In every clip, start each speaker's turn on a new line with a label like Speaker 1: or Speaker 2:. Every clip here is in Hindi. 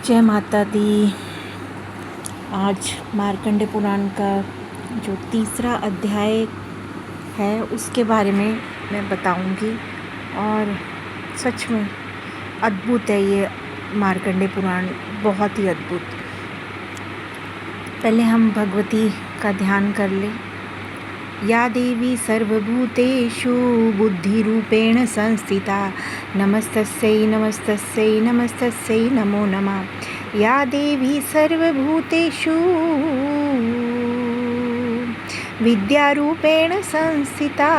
Speaker 1: जय माता दी। आज मार्कंडे पुराण का जो तीसरा अध्याय है उसके बारे में मैं बताऊंगी और सच में अद्भुत है ये मार्कंडे पुराण, बहुत ही अद्भुत। पहले हम भगवती का ध्यान कर ले। या देवी सर्वभूतेषु बुद्धिरूपेण संस्थिता नमस्तस्यै नमस्तस्यै नमस्तस्यै नमो नमः। या देवी सर्वभूतेषु विद्यारूपेण संस्थिता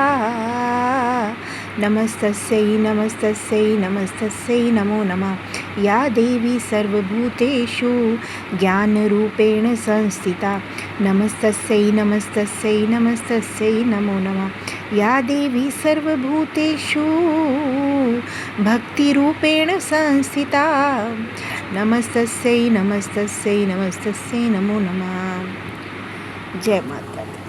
Speaker 1: नमस्तस्यै नमस्तस्यै नमस्तस्यै नमो नमः। या देवी सर्वभूतेषु ज्ञानरूपेण संस्थिता नमस्तस्यै नमस्तस्यै नमस्तस्यै नमो नमः। या देवी सर्वभूतेषु भक्तिरूपेण संस्थिता नमस्तस्यै नमस्तस्यै नमस्तस्यै नमो नमः। जय माता दी।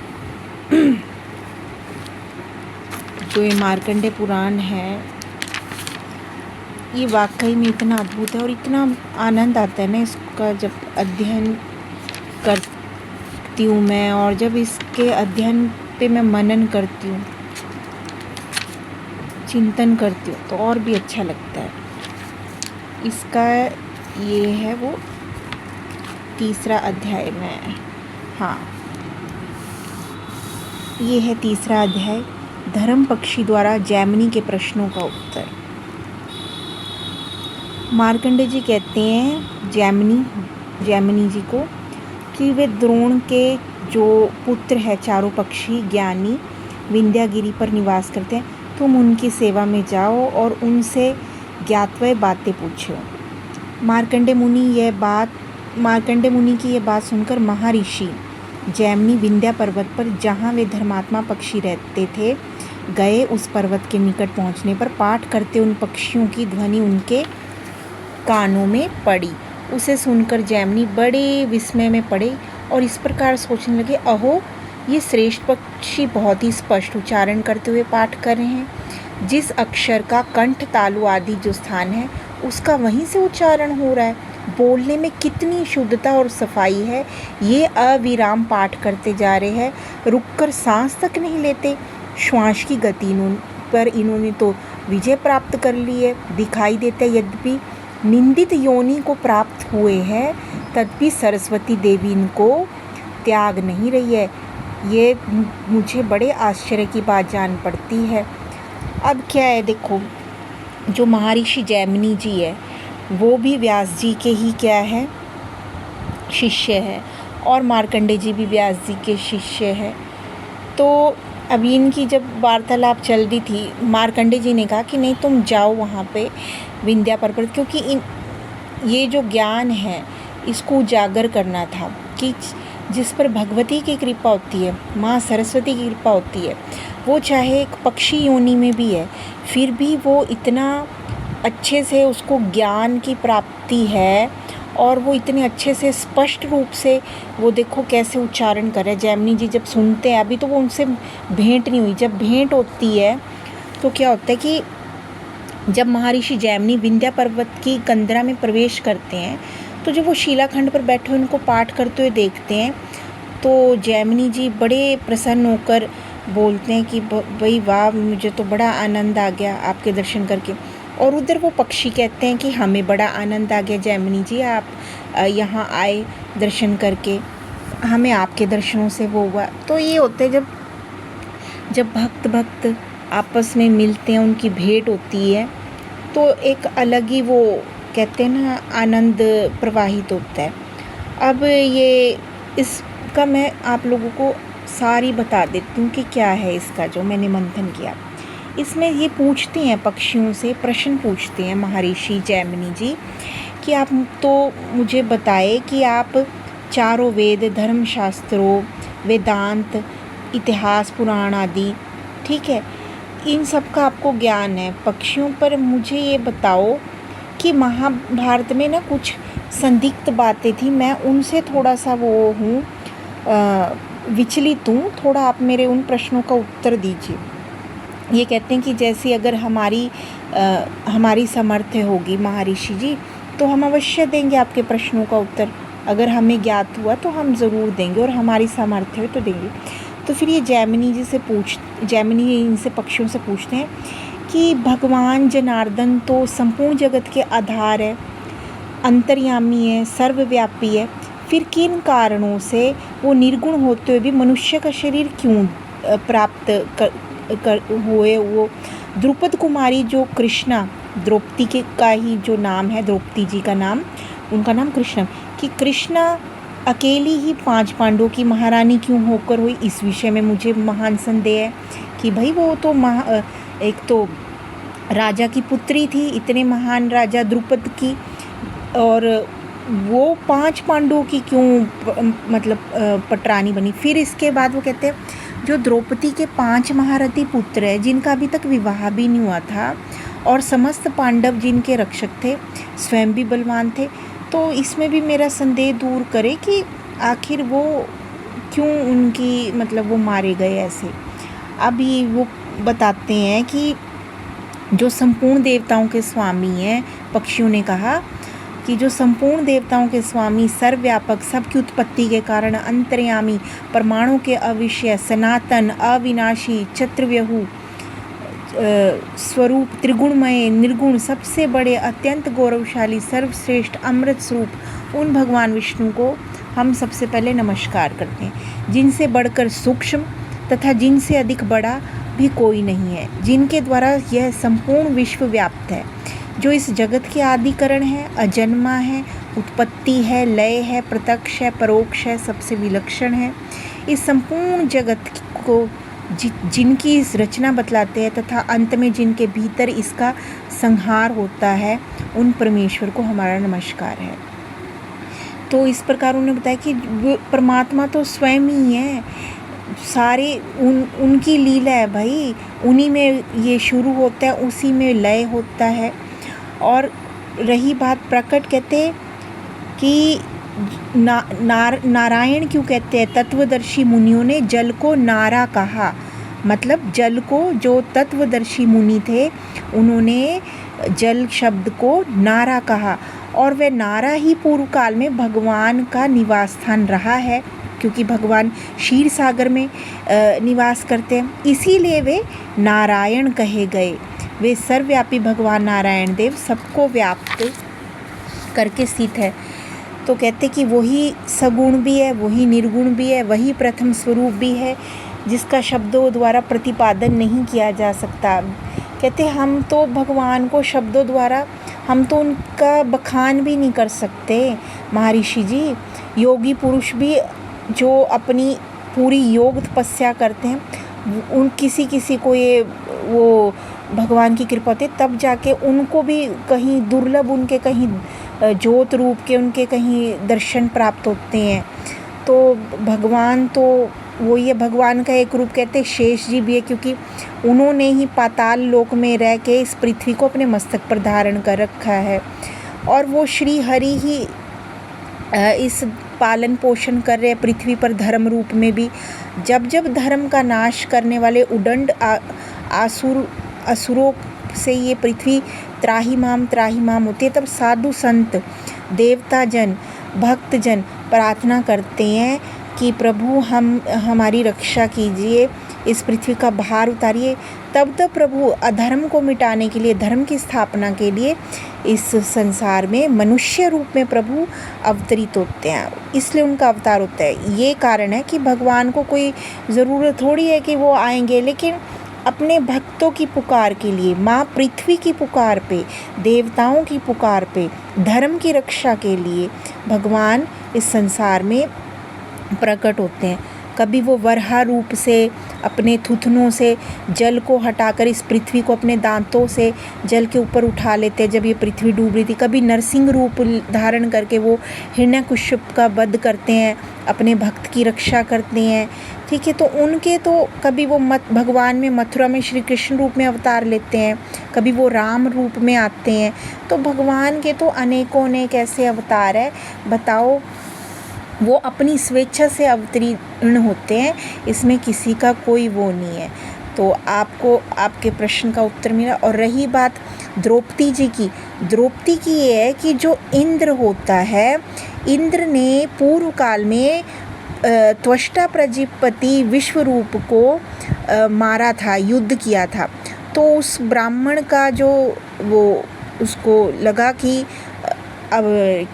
Speaker 1: जो ये मार्कंडे पुराण है ये वाकई में इतना अद्भुत है और इतना आनंद आता है ना इसका जब अध्ययन करती हूँ मैं, और जब इसके अध्ययन पे मैं मनन करती हूँ, चिंतन करती हूँ तो और भी अच्छा लगता है। इसका ये है वो तीसरा अध्याय में, हाँ ये है तीसरा अध्याय, धर्म पक्षी द्वारा जैमिनी के प्रश्नों का उत्तर। मार्कंडे जी कहते हैं जैमिनी जी को कि वे द्रोण के जो पुत्र है, चारों पक्षी ज्ञानी विंध्यागिरी पर निवास करते हैं, तुम उनकी सेवा में जाओ और उनसे ज्ञातव्य बातें पूछो। मार्कंडे मुनि की यह बात सुनकर महर्षि जैमिनी विंध्या पर्वत पर, जहाँ वे धर्मात्मा पक्षी रहते थे, गए। उस पर्वत के निकट पहुँचने पर पाठ करते उन पक्षियों की ध्वनि उनके कानों में पड़ी। उसे सुनकर जैमिनी बड़े विस्मय में पड़े और इस प्रकार सोचने लगे, अहो ये श्रेष्ठ पक्षी बहुत ही स्पष्ट उच्चारण करते हुए पाठ कर रहे हैं। जिस अक्षर का कंठ, तालु आदि जो स्थान है उसका वहीं से उच्चारण हो रहा है। बोलने में कितनी शुद्धता और सफाई है। ये अविराम पाठ करते जा रहे हैं, रुककर सांस तक नहीं लेते। श्वास की गति पर इन्होंने तो विजय प्राप्त कर ली है। दिखाई देता है यद्यपि निंदित योनि को प्राप्त हुए हैं, तथापि सरस्वती देवी इनको त्याग नहीं रही है। ये मुझे बड़े आश्चर्य की बात जान पड़ती है। अब क्या है, देखो जो महर्षि जैमिनी जी है वो भी व्यास जी के ही क्या है, शिष्य है, और मार्कंडे जी भी व्यास जी के शिष्य है। तो अभी इनकी जब वार्तालाप चल रही थी, मार्कंडे जी ने कहा कि नहीं तुम जाओ वहाँ पे विंध्या पर्वत, क्योंकि ये जो ज्ञान है इसको उजागर करना था कि जिस पर भगवती की कृपा होती है, माँ सरस्वती की कृपा होती है, वो चाहे एक पक्षी योनि में भी है फिर भी वो इतना अच्छे से उसको ज्ञान की प्राप्ति है और वो इतने अच्छे से स्पष्ट रूप से वो देखो कैसे उच्चारण कर रहे हैं। जैमिनी जी जब सुनते हैं, अभी तो वो उनसे भेंट नहीं हुई, जब भेंट होती है तो क्या होता है कि जब महर्षि जैमिनी विंध्या पर्वत की कंदरा में प्रवेश करते हैं तो जब वो शिलाखंड पर बैठे हुए उनको पाठ करते हुए देखते हैं तो जैमिनी जी बड़े प्रसन्न होकर बोलते हैं कि भाई वाह, मुझे तो बड़ा आनंद आ गया आपके दर्शन करके। और उधर वो पक्षी कहते हैं कि हमें बड़ा आनंद आ गया जैमिनी जी, आप यहाँ आए दर्शन करके, हमें आपके दर्शनों से वो हुआ। तो ये होता है जब भक्त आपस में मिलते हैं, उनकी भेंट होती है तो एक अलग ही वो कहते हैं ना आनंद प्रवाहित होता है। अब ये इसका मैं आप लोगों को सारी बता देती हूँ कि क्या है इसका जो मैंने मंथन किया। इसमें ये पूछते हैं, पक्षियों से प्रश्न पूछते हैं महर्षि जैमिनी जी कि आप तो मुझे बताए कि आप चारों वेद, धर्मशास्त्रों, वेदांत, इतिहास, पुराण आदि, ठीक है, इन सब का आपको ज्ञान है। पक्षियों पर मुझे ये बताओ कि महाभारत में ना कुछ संदिग्ध बातें थी, मैं उनसे थोड़ा सा वो हूँ विचलित हूँ, थोड़ा आप मेरे उन प्रश्नों का उत्तर दीजिए। ये कहते हैं कि जैसे अगर हमारी सामर्थ्य होगी महर्षि जी तो हम अवश्य देंगे आपके प्रश्नों का उत्तर। अगर हमें ज्ञात हुआ तो हम ज़रूर देंगे और हमारी सामर्थ्य है तो देंगे। तो फिर ये जैमिनी इनसे पक्षियों से पूछते हैं कि भगवान जनार्दन तो संपूर्ण जगत के आधार है, अंतर्यामी है, सर्वव्यापी है, फिर किन कारणों से वो निर्गुण होते हुए भी मनुष्य का शरीर क्यों प्राप्त कर हुए? वो द्रुपद कुमारी जो कृष्णा, द्रौपदी के का ही जो नाम है, द्रौपदी जी का नाम, उनका नाम कृष्णा, कि कृष्णा अकेली ही 5 पांडवों की महारानी क्यों होकर हुई? इस विषय में मुझे महान संदेह है कि भाई वो तो एक तो राजा की पुत्री थी, इतने महान राजा द्रुपद की, और वो 5 पांडवों की क्यों पटरानी बनी? फिर इसके बाद वो कहते हैं जो द्रौपदी के 5 महारथी पुत्र हैं जिनका अभी तक विवाह भी नहीं हुआ था और समस्त पांडव जिनके रक्षक थे, स्वयं भी बलवान थे, तो इसमें भी मेरा संदेह दूर करे कि आखिर वो क्यों उनकी वो मारे गए ऐसे। अभी वो बताते हैं कि जो संपूर्ण देवताओं के स्वामी हैं, पक्षियों ने कहा कि जो संपूर्ण देवताओं के स्वामी, सर्वव्यापक, सबकी उत्पत्ति के कारण, अंतर्यामी, परमाणु के अविषय, सनातन, अविनाशी, चतुर्व्यूह स्वरूप, त्रिगुणमय, निर्गुण, सबसे बड़े, अत्यंत गौरवशाली, सर्वश्रेष्ठ, अमृत स्वरूप उन भगवान विष्णु को हम सबसे पहले नमस्कार करते हैं, जिनसे बढ़कर सूक्ष्म तथा जिनसे अधिक बड़ा भी कोई नहीं है, जिनके द्वारा यह संपूर्ण विश्व व्याप्त है, जो इस जगत के आदिकरण है, अजन्मा है, उत्पत्ति है, लय है, प्रत्यक्ष है, परोक्ष है, सबसे विलक्षण है। इस संपूर्ण जगत को जिनकी इस रचना बतलाते हैं तथा अंत में जिनके भीतर इसका संहार होता है, उन परमेश्वर को हमारा नमस्कार है। तो इस प्रकार उन्होंने बताया कि परमात्मा तो स्वयं ही है, सारे उनकी लीला है भाई, उन्हीं में ये शुरू होता है, उसी में लय होता है। और रही बात प्रकट, कहते कि नारायण क्यों कहते हैं? तत्वदर्शी मुनियों ने जल को नारा कहा, मतलब जल को, जो तत्वदर्शी मुनि थे उन्होंने जल शब्द को नारा कहा, और वह नारा ही पूर्व काल में भगवान का निवास स्थान रहा है, क्योंकि भगवान क्षीर सागर में निवास करते हैं, इसीलिए वे नारायण कहे गए। वे सर्वव्यापी भगवान नारायण देव सबको व्याप्त करके स्थित है। तो कहते कि वही सगुण भी है, वही निर्गुण भी है, वही प्रथम स्वरूप भी है, जिसका शब्दों द्वारा प्रतिपादन नहीं किया जा सकता। कहते हम तो भगवान को शब्दों द्वारा, हम तो उनका बखान भी नहीं कर सकते महर्षि जी। योगी पुरुष भी जो अपनी पूरी योग तपस्या करते हैं, उन किसी को ये वो भगवान की कृपा होती है, तब जाके उनको भी कहीं दुर्लभ, उनके कहीं ज्योत रूप के उनके कहीं दर्शन प्राप्त होते हैं। तो भगवान तो वो ये भगवान का एक रूप कहते हैं शेष जी भी है, क्योंकि उन्होंने ही पाताल लोक में रह के इस पृथ्वी को अपने मस्तक पर धारण कर रखा है, और वो श्री हरि ही इस पालन पोषण कर रहे हैं पृथ्वी पर धर्म रूप में भी। जब जब धर्म का नाश करने वाले उदंड असुरों से ये पृथ्वी त्राहिमाम होती है, तब साधु संत, देवता जन, भक्तजन प्रार्थना करते हैं कि प्रभु हमारी रक्षा कीजिए, इस पृथ्वी का भार उतारिए। तब प्रभु अधर्म को मिटाने के लिए, धर्म की स्थापना के लिए इस संसार में मनुष्य रूप में प्रभु अवतरित होते हैं, इसलिए उनका अवतार होता है। ये कारण है कि भगवान को कोई ज़रूरत थोड़ी है कि वो आएंगे, लेकिन अपने भक्तों की पुकार के लिए, माँ पृथ्वी की पुकार पे, देवताओं की पुकार पे, धर्म की रक्षा के लिए भगवान इस संसार में प्रकट होते हैं। कभी वो वराह रूप से अपने थुथनों से जल को हटाकर इस पृथ्वी को अपने दांतों से जल के ऊपर उठा लेते हैं जब ये पृथ्वी डूब रही थी। कभी नरसिंह रूप धारण करके वो हिरण्यकश्यप का वध करते हैं, अपने भक्त की रक्षा करते हैं। ठीक है, तो उनके तो कभी वो भगवान में मथुरा में श्री कृष्ण रूप में अवतार लेते हैं, कभी वो राम रूप में आते हैं। तो भगवान के तो अनेकों अनेक ऐसे अवतार है, बताओ, वो अपनी स्वेच्छा से अवतीर्ण होते हैं, इसमें किसी का कोई वो नहीं है। तो आपको आपके प्रश्न का उत्तर मिला। और रही बात द्रौपदी जी की, द्रौपदी की ये है कि जो इंद्र होता है, इंद्र ने पूर्व काल में त्वष्टा प्रजापति विश्वरूप को मारा था, युद्ध किया था। तो उस ब्राह्मण का जो वो उसको लगा कि अब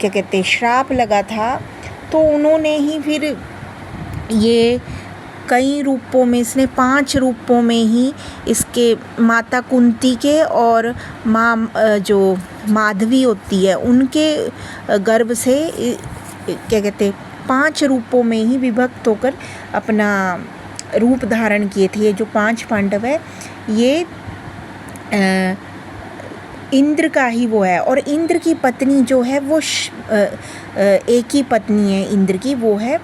Speaker 1: क्या कहते हैं, श्राप लगा था, तो उन्होंने ही फिर ये कई रूपों में, इसने 5 रूपों में ही इसके माता कुंती के और माँ जो माधवी होती है उनके गर्भ से क्या कहते हैं 5 रूपों में ही विभक्त होकर अपना रूप धारण किए थे। ये जो 5 पांडव है ये इंद्र का ही वो है। और इंद्र की पत्नी जो है वो एक ही पत्नी है इंद्र की, वो है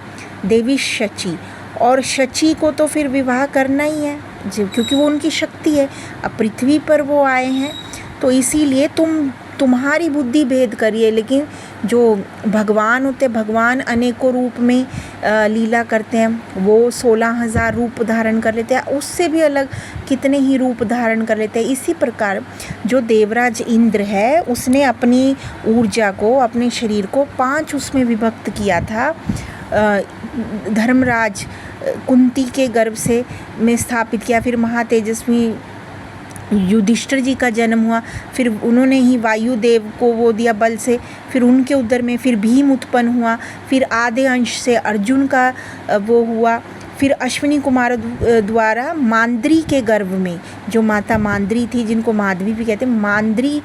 Speaker 1: देवी शची। और शची को तो फिर विवाह करना ही है क्योंकि वो उनकी शक्ति है। अब पृथ्वी पर वो आए हैं तो इसीलिए तुम्हारी बुद्धि भेद करिए, लेकिन जो भगवान होते, भगवान अनेकों रूप में लीला करते हैं। वो 16,000 रूप धारण कर लेते हैं, उससे भी अलग कितने ही रूप धारण कर लेते हैं। इसी प्रकार जो देवराज इंद्र है उसने अपनी ऊर्जा को, अपने शरीर को 5 उसमें विभक्त किया था। धर्मराज कुंती के गर्भ से में स्थापित किया, फिर महातेजस्वी युधिष्ठिर जी का जन्म हुआ, फिर उन्होंने ही वायुदेव को वो दिया बल से, फिर उनके उदर में फिर भीम उत्पन्न हुआ, फिर आधे अंश से अर्जुन का वो हुआ, फिर अश्विनी कुमार द्वारा मांद्री के गर्भ में जो माता मांद्री थी, जिनको माधवी भी कहते हैं, मांद्री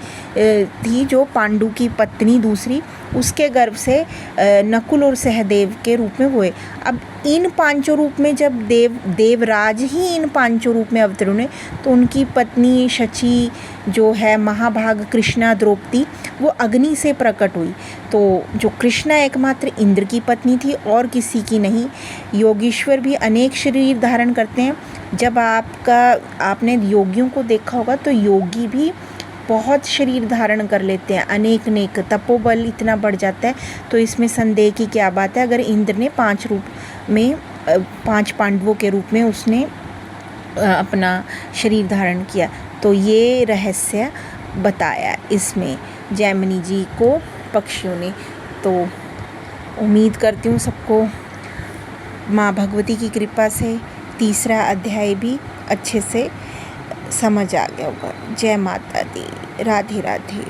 Speaker 1: थी जो पांडु की पत्नी दूसरी, उसके गर्भ से नकुल और सहदेव के रूप में हुए। अब इन 5 रूप में जब देवराज ही इन 5 रूप में अवतरण हुए तो उनकी पत्नी शची जो है महाभाग कृष्णा द्रौपदी, वो अग्नि से प्रकट हुई। तो जो कृष्णा एकमात्र इंद्र की पत्नी थी और किसी की नहीं। योगीश्वर भी अनेक शरीर धारण करते हैं। जब आपने योगियों को देखा होगा तो योगी भी बहुत शरीर धारण कर लेते हैं, अनेक तपोबल इतना बढ़ जाता है। तो इसमें संदेह की क्या बात है, अगर इंद्र ने 5 रूप में 5 पांडवों के रूप में उसने अपना शरीर धारण किया। तो ये रहस्य बताया इसमें जैमिनी जी को पक्षियों ने। तो उम्मीद करती हूँ सबको माँ भगवती की कृपा से तीसरा अध्याय भी अच्छे से समझ आ गया होगा। जय माता दी, राधे राधे।